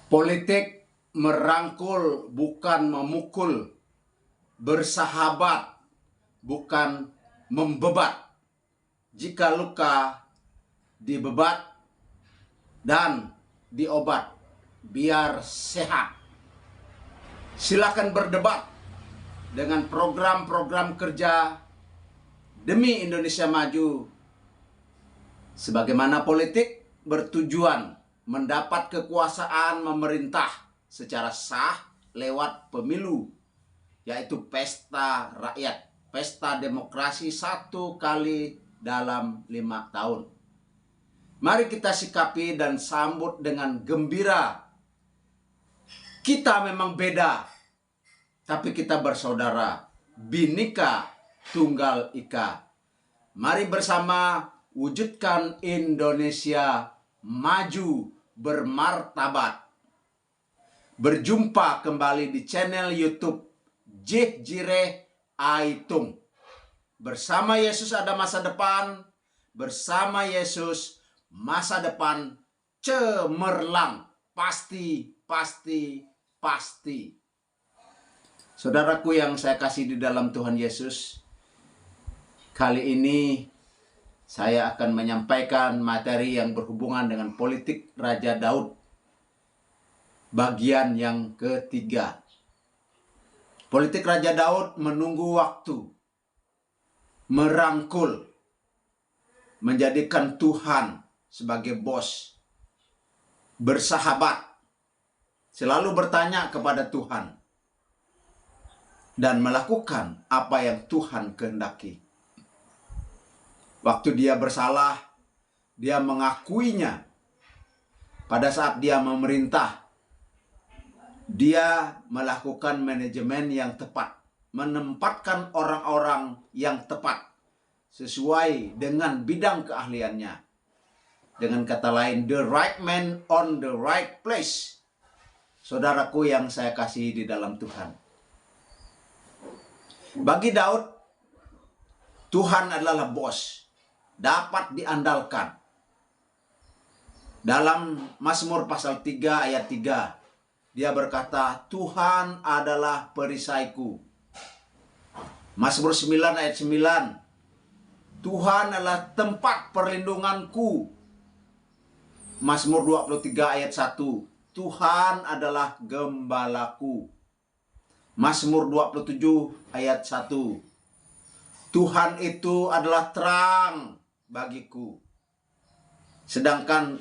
Politik merangkul bukan memukul, bersahabat bukan membebat. Jika luka dibebat dan diobat, biar sehat. Silakan berdebat dengan program-program kerja demi Indonesia maju. Sebagaimana politik bertujuan mendapat kekuasaan memerintah secara sah lewat pemilu, yaitu pesta rakyat, pesta demokrasi 1 kali dalam 5 tahun. Mari kita sikapi dan sambut dengan gembira. Kita memang beda, tapi kita bersaudara, Bhinneka Tunggal Ika. Mari bersama wujudkan Indonesia maju bermartabat. Berjumpa kembali di channel YouTube Jih Jireh Aitung. Bersama Yesus ada masa depan, bersama Yesus masa depan cemerlang, pasti. Saudaraku yang saya kasih di dalam Tuhan Yesus, kali ini saya akan menyampaikan materi yang berhubungan dengan politik Raja Daud, bagian yang ketiga. Politik Raja Daud menunggu waktu, merangkul, menjadikan Tuhan sebagai bos, bersahabat, selalu bertanya kepada Tuhan, dan melakukan apa yang Tuhan kehendaki. Waktu dia bersalah, dia mengakuinya. Pada saat dia memerintah, dia melakukan manajemen yang tepat, menempatkan orang-orang yang tepat sesuai dengan bidang keahliannya. Dengan kata lain, the right man on the right place. Saudaraku yang saya kasihi di dalam Tuhan, bagi Daud, Tuhan adalah bos, dapat diandalkan. Dalam Mazmur pasal 3 ayat 3, dia berkata, Tuhan adalah perisaiku. Mazmur 9 ayat 9, Tuhan adalah tempat perlindunganku. Mazmur 23 ayat 1, Tuhan adalah gembalaku. Mazmur 27 ayat 1, Tuhan itu adalah terang bagiku. Sedangkan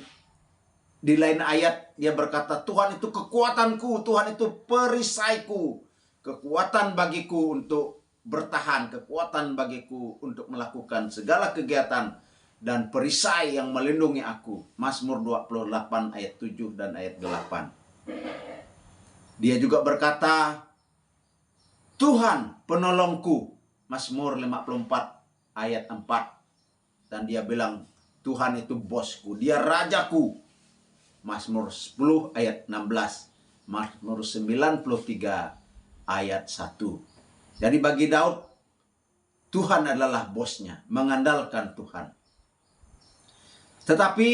di lain ayat dia berkata, Tuhan itu kekuatanku, Tuhan itu perisaiku. Kekuatan bagiku untuk bertahan, kekuatan bagiku untuk melakukan segala kegiatan, dan perisai yang melindungi aku. Mazmur 28 ayat 7 dan ayat 8. Dia juga berkata, Tuhan penolongku. Mazmur 54 ayat 4. Dan dia bilang, Tuhan itu bosku, dia rajaku. Mazmur 10 ayat 16. Mazmur 93 ayat 1. Jadi bagi Daud, Tuhan adalah bosnya, mengandalkan Tuhan. Tetapi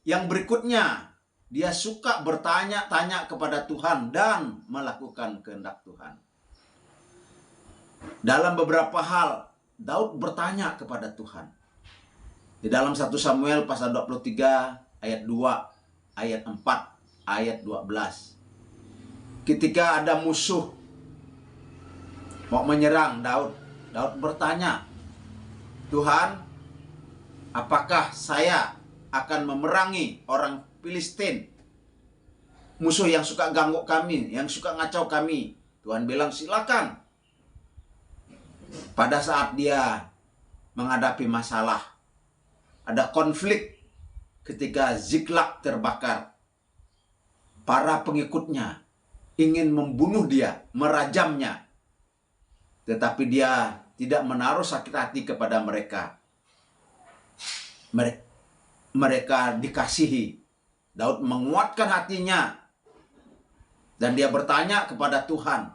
yang berikutnya, dia suka bertanya-tanya kepada Tuhan dan melakukan kehendak Tuhan. Dalam beberapa hal, Daud bertanya kepada Tuhan. Di dalam 1 Samuel pasal 23 ayat 2, ayat 4, ayat 12. Ketika ada musuh mau menyerang Daud, Daud bertanya, Tuhan, apakah saya akan memerangi orang Filistin, musuh yang suka ganggu kami, yang suka ngacau kami? Tuhan bilang, silakan. Pada saat dia menghadapi masalah, ada konflik ketika Ziklag terbakar, para pengikutnya ingin membunuh dia, merajamnya. Tetapi dia tidak menaruh sakit hati kepada mereka. Mereka dikasihi. Daud menguatkan hatinya. Dan dia bertanya kepada Tuhan,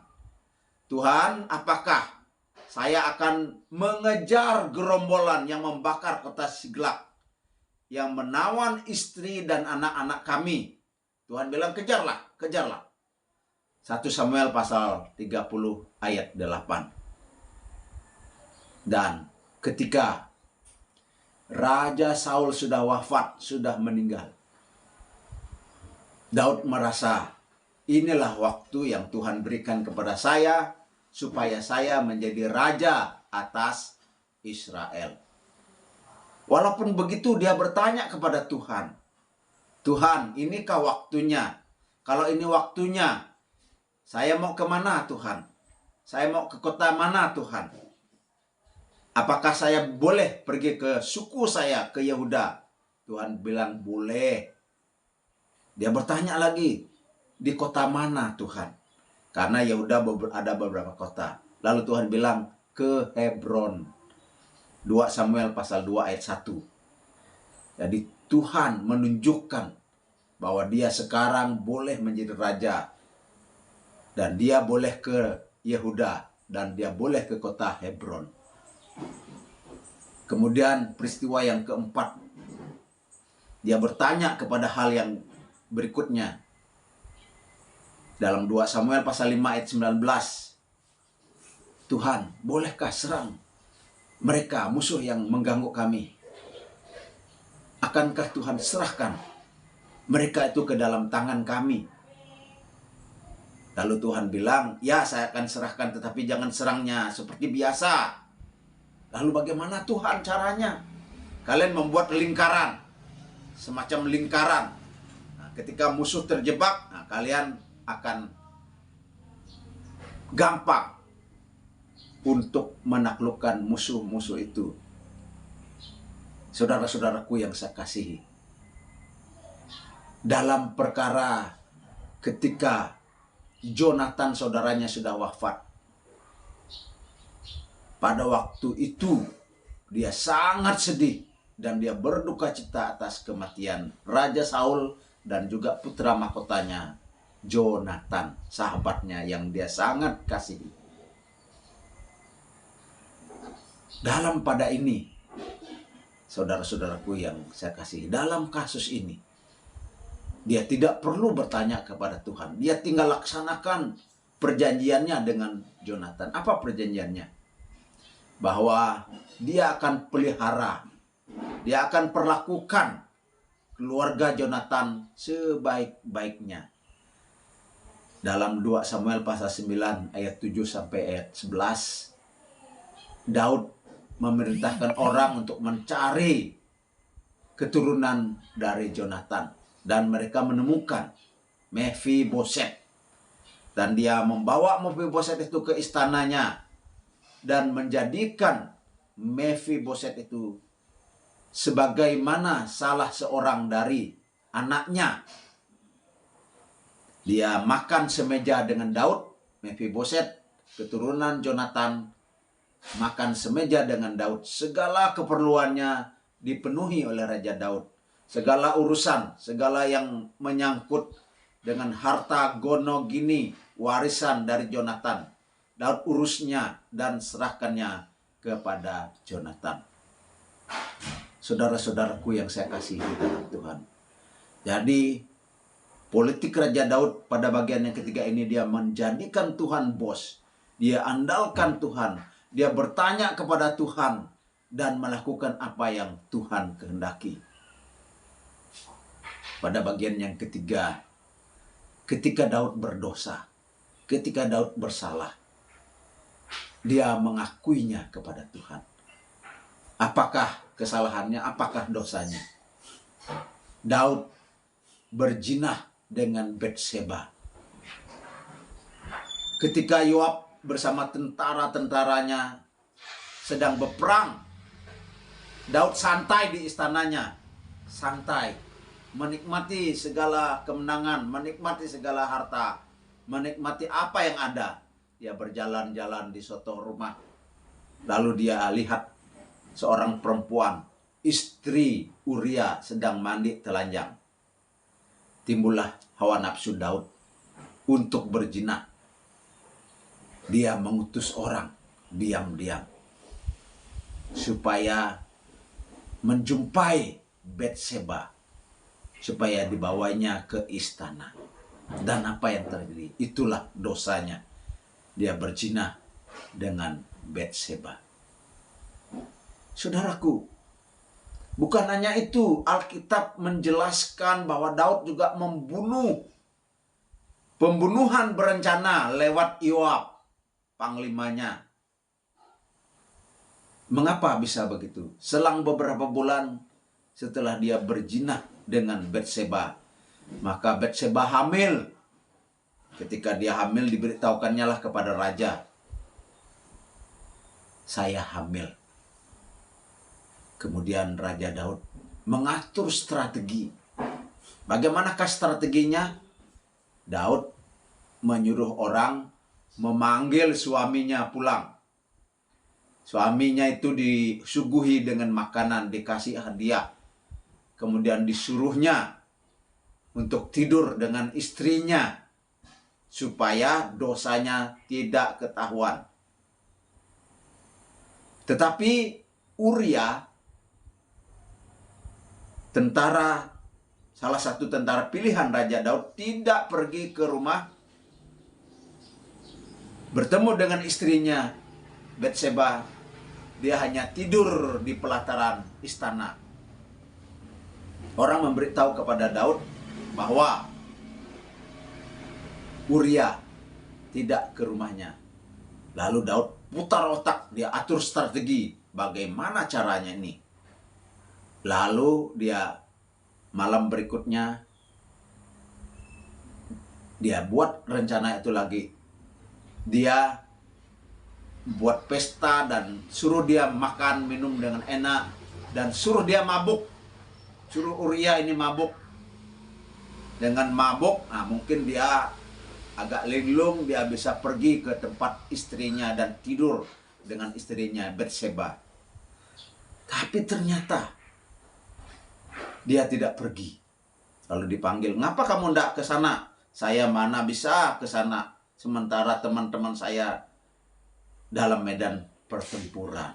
Tuhan, apakah saya akan mengejar gerombolan yang membakar kota Ziklag, yang menawan istri dan anak-anak kami? Tuhan bilang kejarlah, kejarlah. 1 Samuel pasal 30 ayat 8. Dan ketika Raja Saul sudah wafat, sudah meninggal, Daud merasa inilah waktu yang Tuhan berikan kepada saya supaya saya menjadi raja atas Israel. Walaupun begitu dia bertanya kepada Tuhan, Tuhan, inikah waktunya? Kalau ini waktunya, saya mau kemana Tuhan? Saya mau ke kota mana Tuhan? Apakah saya boleh pergi ke suku saya, ke Yehuda? Tuhan bilang boleh. Dia bertanya lagi, di kota mana Tuhan? Karena Yehuda ada beberapa kota. Lalu Tuhan bilang, ke Hebron. 2 Samuel pasal 2 ayat 1. Jadi Tuhan menunjukkan bahwa dia sekarang boleh menjadi raja. Dan dia boleh ke Yehuda. Dan dia boleh ke kota Hebron. Kemudian peristiwa yang keempat. Dia bertanya kepada hal yang berikutnya. Dalam 2 Samuel pasal 5 ayat 19. Tuhan, bolehkah serang mereka musuh yang mengganggu kami? Akankah Tuhan serahkan mereka itu ke dalam tangan kami? Lalu Tuhan bilang, ya saya akan serahkan, tetapi jangan serangnya seperti biasa. Lalu bagaimana Tuhan caranya? Kalian membuat lingkaran, semacam lingkaran. Nah, ketika musuh terjebak, nah, kalian akan gampang untuk menaklukkan musuh-musuh itu. Saudara-saudaraku yang saya kasihi, dalam perkara ketika Jonathan saudaranya sudah wafat, pada waktu itu dia sangat sedih dan dia berduka cita atas kematian Raja Saul dan juga putra mahkotanya Jonathan, sahabatnya yang dia sangat kasihi. Dalam pada ini, saudara-saudaraku yang saya kasihi, dalam kasus ini, dia tidak perlu bertanya kepada Tuhan. Dia tinggal laksanakan perjanjiannya dengan Jonathan. Apa perjanjiannya? Bahwa dia akan pelihara, dia akan perlakukan keluarga Jonathan sebaik-baiknya. Dalam 2 Samuel pasal 9 ayat 7 sampai ayat 11, Daud memerintahkan orang untuk mencari keturunan dari Jonathan. Dan mereka menemukan Mephiboset. Dan dia membawa Mephiboset itu ke istananya. Dan menjadikan Mephiboset itu sebagaimana salah seorang dari anaknya. Dia makan semeja dengan Daud. Mephiboset, keturunan Jonathan, makan semeja dengan Daud. Segala keperluannya dipenuhi oleh Raja Daud. Segala urusan, segala yang menyangkut dengan harta gono gini, warisan dari Jonathan, Daud urusnya dan serahkannya kepada Jonathan. Saudara-saudaraku yang saya kasihi dalam Tuhan. Jadi politik Raja Daud pada bagian yang ketiga ini, dia menjadikan Tuhan bos. Dia andalkan Tuhan. Dia bertanya kepada Tuhan dan melakukan apa yang Tuhan kehendaki. Pada bagian yang ketiga, ketika Daud berdosa, ketika Daud bersalah, dia mengakuinya kepada Tuhan. Apakah kesalahannya? Apakah dosanya? Daud berzinah dengan Batseba. Ketika Yoab bersama tentara-tentaranya sedang berperang, Daud santai di istananya, santai, menikmati segala kemenangan, menikmati segala harta, menikmati apa yang ada. Dia berjalan-jalan di suatu rumah, lalu dia lihat seorang perempuan, istri Uria, sedang mandi telanjang. Timbullah hawa nafsu Daud untuk berzina. Dia mengutus orang diam-diam supaya menjumpai Batseba, supaya dibawanya ke istana. Dan apa yang terjadi? Itulah dosanya. Dia berzina dengan Batseba. Saudaraku, bukan hanya itu, Alkitab menjelaskan bahwa Daud juga membunuh. Pembunuhan berencana lewat Yoab, panglimanya. Mengapa bisa begitu? Selang beberapa bulan setelah dia berzina dengan Batseba, maka Batseba hamil. Ketika dia hamil, diberitahukannya lah kepada raja, saya hamil. Kemudian Raja Daud mengatur strategi. Bagaimanakah strateginya? Daud menyuruh orang memanggil suaminya pulang. Suaminya itu disuguhi dengan makanan, dikasih hadiah. Kemudian disuruhnya untuk tidur dengan istrinya, supaya dosanya tidak ketahuan. Tetapi Uria, salah satu tentara pilihan Raja Daud, tidak pergi ke rumah bertemu dengan istrinya Batseba. Dia hanya tidur di pelataran istana. Orang memberitahu kepada Daud bahwa Uria tidak ke rumahnya. Lalu Daud putar otak, dia atur strategi bagaimana caranya ini. Lalu dia malam berikutnya dia buat rencana itu lagi. Dia buat pesta dan suruh dia makan minum dengan enak dan suruh dia mabuk. Suruh Uria ini mabuk. Dengan mabuk, mungkin dia agak linglung, dia bisa pergi ke tempat istrinya dan tidur dengan istrinya Batseba. Tapi ternyata dia tidak pergi. Lalu dipanggil, "Ngapa kamu tidak ke sana?" "Saya mana bisa ke sana, sementara teman-teman saya dalam medan pertempuran."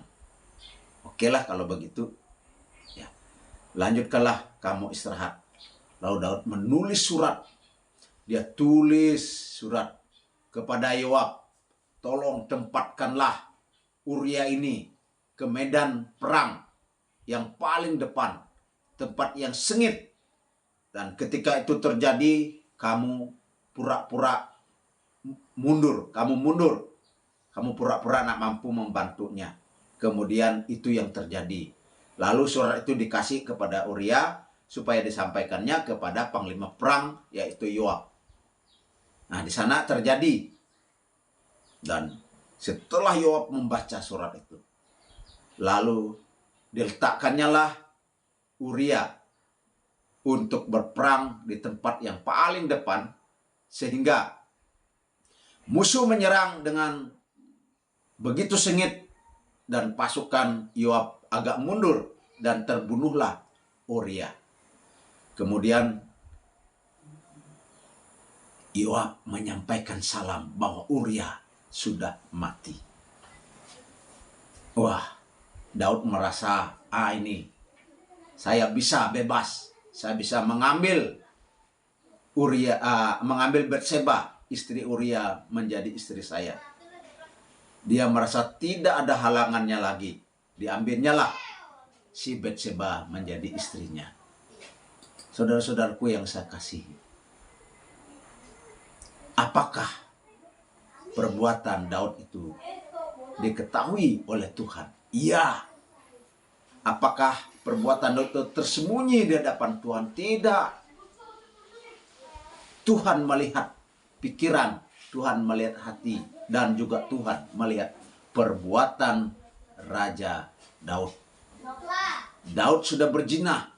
"Okelah kalau begitu. Ya, lanjutkanlah kamu istirahat." Lalu Daud menulis surat. Dia tulis surat kepada Yoab, "Tolong tempatkanlah Uria ini ke medan perang yang paling depan, tempat yang sengit. Dan ketika itu terjadi, kamu pura-pura mundur. Kamu pura-pura nak mampu membantunya." Kemudian itu yang terjadi. Lalu surat itu dikasih kepada Uria supaya disampaikannya kepada panglima perang, yaitu Yoab. Nah, di sana terjadi. Dan setelah Yoab membaca surat itu, lalu diletakkannya lah Uria untuk berperang di tempat yang paling depan, sehingga musuh menyerang dengan begitu sengit dan pasukan Yoab agak mundur dan terbunuhlah Uria. Kemudian Yoab menyampaikan salam bahwa Uria sudah mati. Wah, Daud merasa, ini saya bisa bebas. Saya bisa mengambil mengambil Batseba, istri Uria, menjadi istri saya. Dia merasa tidak ada halangannya lagi. Diambilnya lah si Batseba menjadi istrinya. Saudara-saudaraku yang saya kasihi, apakah perbuatan Daud itu diketahui oleh Tuhan? Iya. Apakah perbuatan Daud itu tersembunyi di hadapan Tuhan? Tidak. Tuhan melihat pikiran, Tuhan melihat hati, dan juga Tuhan melihat perbuatan Raja Daud. Daud sudah berzina,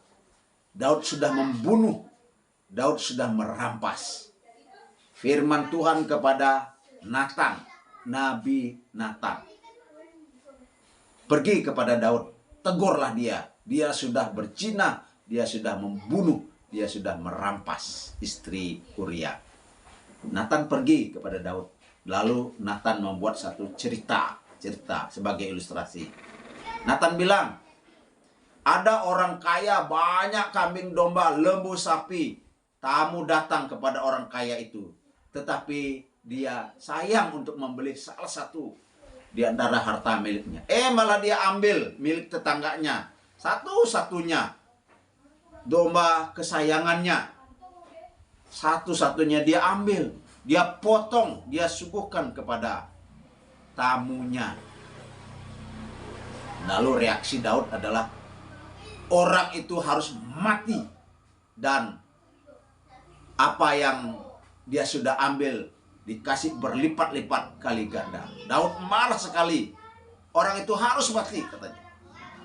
Daud sudah membunuh, Daud sudah merampas. Firman Tuhan kepada Natan, Nabi Natan, "Pergi kepada Daud, tegurlah dia. Dia sudah berzina, dia sudah membunuh, dia sudah merampas istri Uria." Natan pergi kepada Daud. Lalu Natan membuat satu cerita sebagai ilustrasi. Natan bilang, Ada orang kaya banyak kambing domba, lembu sapi. Tamu datang kepada orang kaya itu. Tetapi dia sayang untuk membeli salah satu di antara harta miliknya. Malah dia ambil milik tetangganya. Satu-satunya domba kesayangannya. Satu-satunya dia ambil. Dia potong, dia suguhkan kepada tamunya. Lalu reaksi Daud adalah orang itu harus mati. Dan apa yang dia sudah ambil dikasih berlipat-lipat kali ganda. Daud marah sekali. Orang itu harus mati katanya.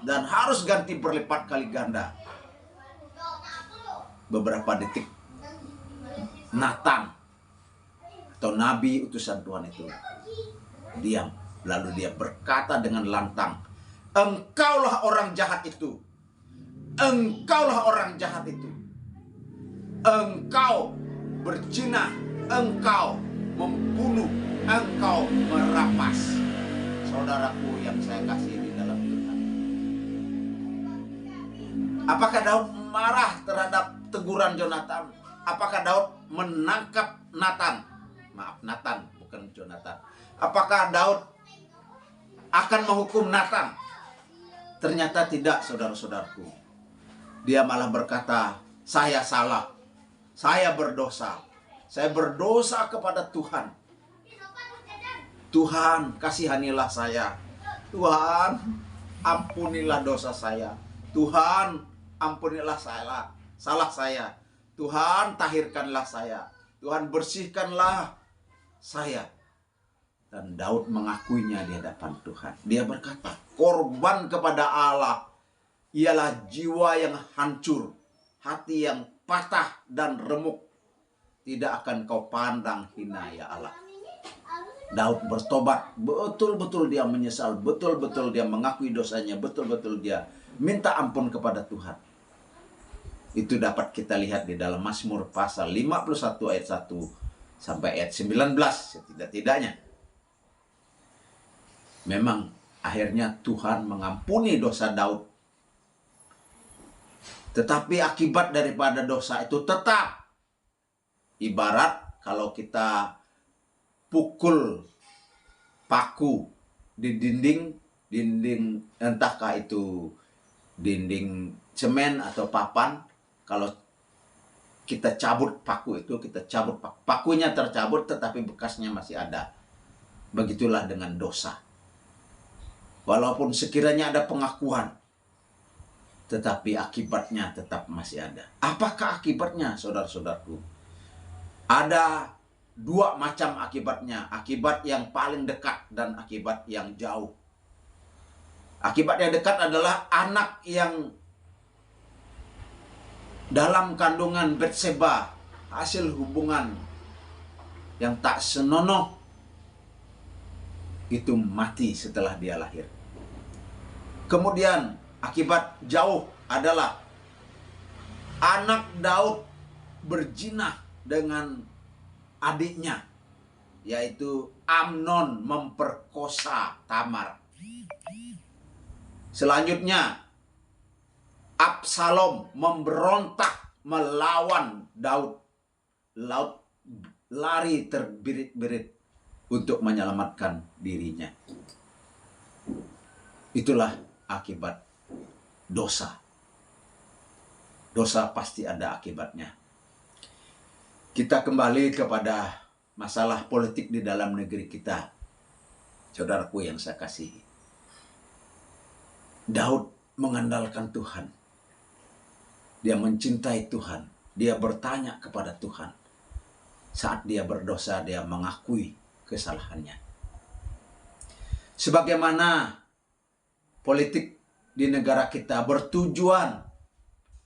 Dan harus ganti berlipat kali ganda. Beberapa detik Nathan atau nabi utusan Tuhan itu diam. Lalu dia berkata dengan lantang, "Engkaulah orang jahat itu. Engkaulah orang jahat itu. Engkau berzina, engkau membunuh, engkau merampas." Saudaraku yang saya kasih di dalam Tuhan, apakah Daud marah terhadap teguran Jonathan? Apakah Daud menangkap Nathan? Maaf, Nathan, bukan Jonathan. Apakah Daud akan menghukum Nathan? Ternyata tidak, saudara-saudaraku. Dia malah berkata, "Saya salah. Saya berdosa. Saya berdosa kepada Tuhan. Tuhan, kasihanilah saya. Tuhan, ampunilah dosa saya. Tuhan, ampunilah salah saya. Tuhan, tahirkanlah saya. Tuhan, bersihkanlah saya." Dan Daud mengakuinya di hadapan Tuhan. Dia berkata, korban kepada Allah ialah jiwa yang hancur, hati yang patah dan remuk. Tidak akan kau pandang hina ya Allah. Daud bertobat, betul-betul dia menyesal, betul-betul dia mengakui dosanya, betul-betul dia minta ampun kepada Tuhan. Itu dapat kita lihat di dalam Mazmur pasal 51 ayat 1 sampai ayat 19 setidak-tidaknya. Memang akhirnya Tuhan mengampuni dosa Daud. Tetapi akibat daripada dosa itu tetap. Ibarat kalau kita pukul paku di dinding entahkah itu dinding semen atau papan. Kalau kita cabut paku itu, pakunya tercabut tetapi bekasnya masih ada. Begitulah dengan dosa. Walaupun sekiranya ada pengakuan, tetapi akibatnya tetap masih ada. Apakah akibatnya, saudara-saudaraku? Ada dua macam akibatnya. Akibat yang paling dekat dan akibat yang jauh. Akibat yang dekat adalah anak yang dalam kandungan Batseba, hasil hubungan yang tak senonoh, itu mati setelah dia lahir. Kemudian akibat jauh adalah anak Daud berzina dengan adiknya, yaitu Amnon memperkosa Tamar. Selanjutnya Absalom memberontak melawan Daud. Lari terbirit-birit untuk menyelamatkan dirinya. Itulah akibat dosa. Dosa pasti ada akibatnya. Kita kembali kepada masalah politik di dalam negeri kita. Saudaraku yang saya kasihi. Daud mengandalkan Tuhan. Dia mencintai Tuhan. Dia bertanya kepada Tuhan. Saat dia berdosa, dia mengakui kesalahannya. Sebagaimana politik di negara kita bertujuan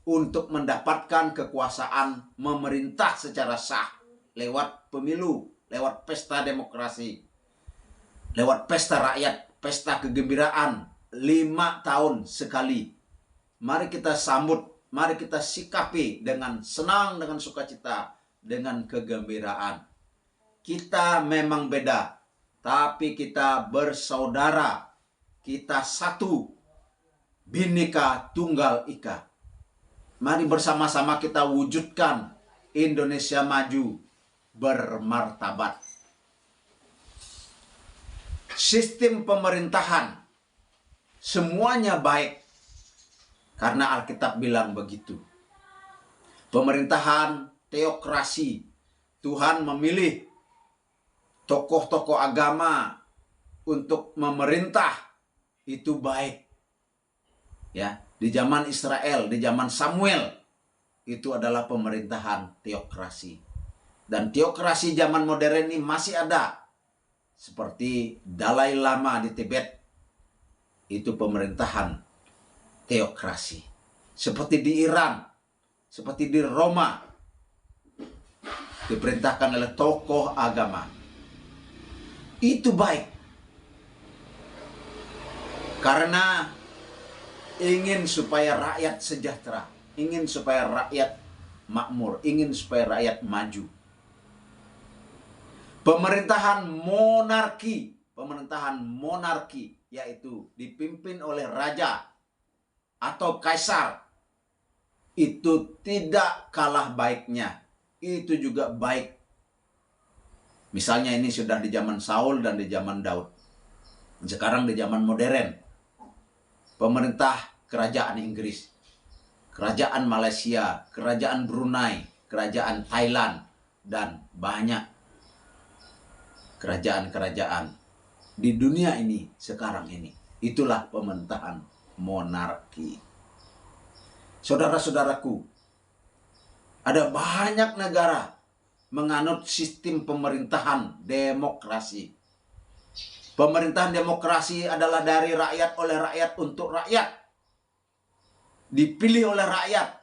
untuk mendapatkan kekuasaan memerintah secara sah lewat pemilu, lewat pesta demokrasi, lewat pesta rakyat, pesta kegembiraan 5 tahun sekali. Mari kita sambut, mari kita sikapi dengan senang, dengan sukacita, dengan kegembiraan. Kita memang beda, tapi kita bersaudara. Kita satu Bhinneka Tunggal Ika. Mari bersama-sama kita wujudkan Indonesia maju bermartabat. Sistem pemerintahan semuanya baik karena Alkitab bilang begitu. Pemerintahan teokrasi, Tuhan memilih tokoh-tokoh agama untuk memerintah, itu baik. Ya, di zaman Israel, di zaman Samuel, itu adalah pemerintahan teokrasi. Dan teokrasi zaman modern ini masih ada. Seperti Dalai Lama di Tibet, itu pemerintahan teokrasi. Seperti di Iran, seperti di Roma, diperintahkan oleh tokoh agama. Itu baik. Karena ingin supaya rakyat sejahtera, ingin supaya rakyat makmur, ingin supaya rakyat maju. Pemerintahan monarki, yaitu dipimpin oleh raja atau kaisar, itu tidak kalah baiknya. Itu juga baik. Misalnya ini sudah di zaman Saul dan di zaman Daud. Sekarang di zaman modern. Pemerintah kerajaan Inggris, kerajaan Malaysia, kerajaan Brunei, kerajaan Thailand, dan banyak kerajaan-kerajaan di dunia ini sekarang ini. Itulah pemerintahan monarki. Saudara-saudaraku, ada banyak negara menganut sistem pemerintahan demokrasi. Pemerintahan demokrasi adalah dari rakyat, oleh rakyat, untuk rakyat. Dipilih oleh rakyat.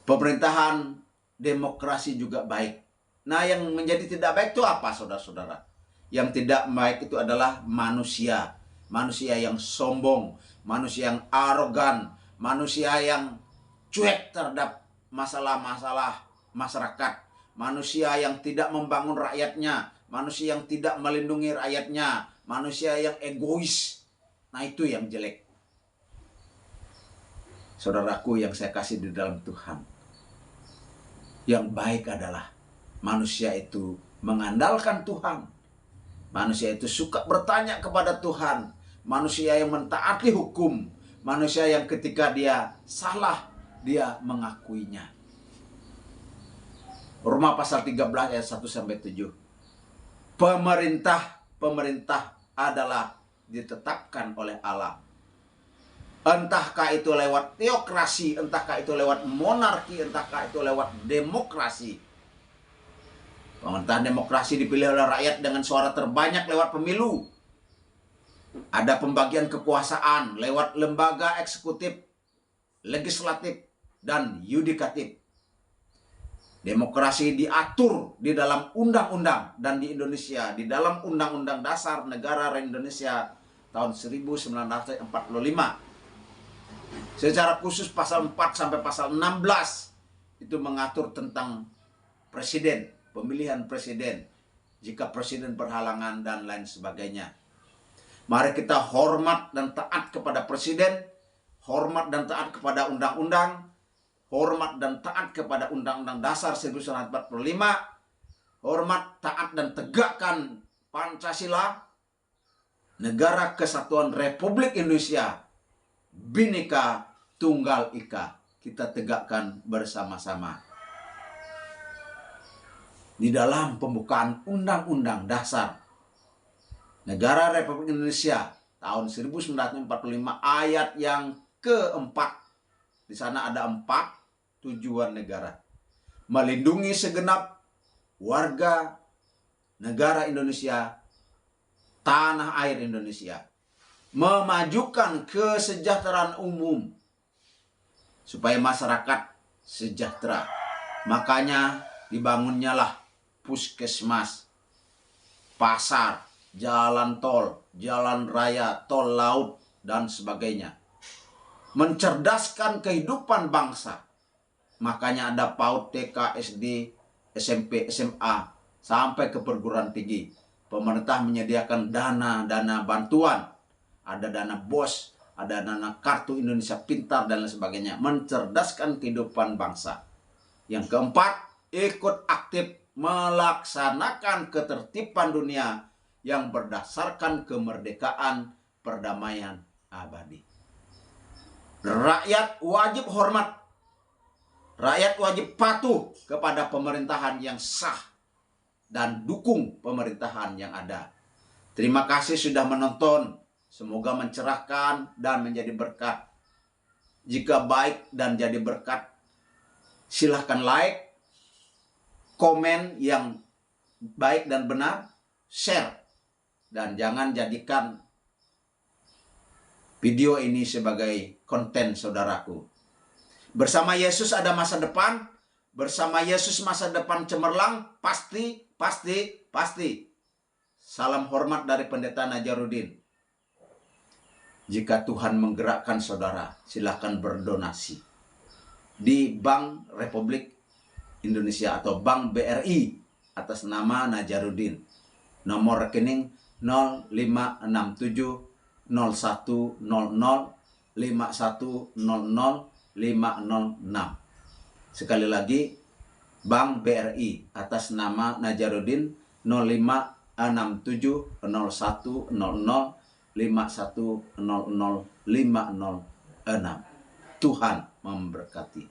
Pemerintahan demokrasi juga baik. Nah, yang menjadi tidak baik itu apa, saudara-saudara? Yang tidak baik itu adalah manusia. Manusia yang sombong, manusia yang arogan, manusia yang cuek terhadap masalah-masalah masyarakat, manusia yang tidak membangun rakyatnya, manusia yang tidak melindungi rakyatnya, manusia yang egois. Nah, itu yang jelek. Saudaraku yang saya kasih di dalam Tuhan, yang baik adalah manusia itu mengandalkan Tuhan. Manusia itu suka bertanya kepada Tuhan. Manusia yang mentaati hukum. Manusia yang ketika dia salah, dia mengakuinya. Roma pasal 13 ayat 1-7. Pemerintah adalah ditetapkan oleh Allah. Entahkah itu lewat teokrasi, entahkah itu lewat monarki, entahkah itu lewat demokrasi. Pemerintahan demokrasi dipilih oleh rakyat dengan suara terbanyak lewat pemilu. Ada pembagian kekuasaan lewat lembaga eksekutif, legislatif, dan yudikatif. Demokrasi diatur di dalam undang-undang, dan di Indonesia di dalam Undang-Undang Dasar Negara Indonesia tahun 1945. Secara khusus pasal 4 sampai pasal 16 itu mengatur tentang presiden, pemilihan presiden, jika presiden berhalangan dan lain sebagainya. Mari kita hormat dan taat kepada presiden, hormat dan taat kepada undang-undang, hormat dan taat kepada Undang-Undang Dasar 1945, hormat, taat dan tegakkan Pancasila, Negara Kesatuan Republik Indonesia, Bhinneka Tunggal Ika. Kita tegakkan bersama-sama. Di dalam pembukaan Undang-Undang Dasar Negara Republik Indonesia tahun 1945 ayat yang keempat. Di sana ada 4 tujuan negara. Melindungi segenap warga negara Indonesia, tanah air Indonesia. Memajukan kesejahteraan umum supaya masyarakat sejahtera. Makanya dibangunnyalah puskesmas, pasar, jalan tol, jalan raya, tol laut, dan sebagainya. Mencerdaskan kehidupan bangsa. Makanya ada PAUD, TK, SD, SMP, SMA, sampai ke perguruan tinggi. Pemerintah menyediakan dana bantuan. Ada dana BOS, ada dana kartu Indonesia Pintar dan lain sebagainya, mencerdaskan kehidupan bangsa. Yang keempat, ikut aktif melaksanakan ketertiban dunia yang berdasarkan kemerdekaan, perdamaian abadi. Rakyat wajib hormat, rakyat wajib patuh kepada pemerintahan yang sah dan dukung pemerintahan yang ada. Terima kasih sudah menonton. Semoga mencerahkan dan menjadi berkat. Jika baik dan jadi berkat, silahkan like, komen yang baik dan benar, share. Dan jangan jadikan video ini sebagai konten saudaraku. Bersama Yesus ada masa depan. Bersama Yesus masa depan cemerlang. Pasti. Salam hormat dari Pendeta Najarudin. Jika Tuhan menggerakkan saudara, silahkan berdonasi di Bank Republik Indonesia atau Bank BRI atas nama Najarudin. Nomor rekening 0567 0100 5100 506. Sekali lagi, Bank BRI atas nama Najarudin 0567 0100 5100 506. Tuhan memberkati.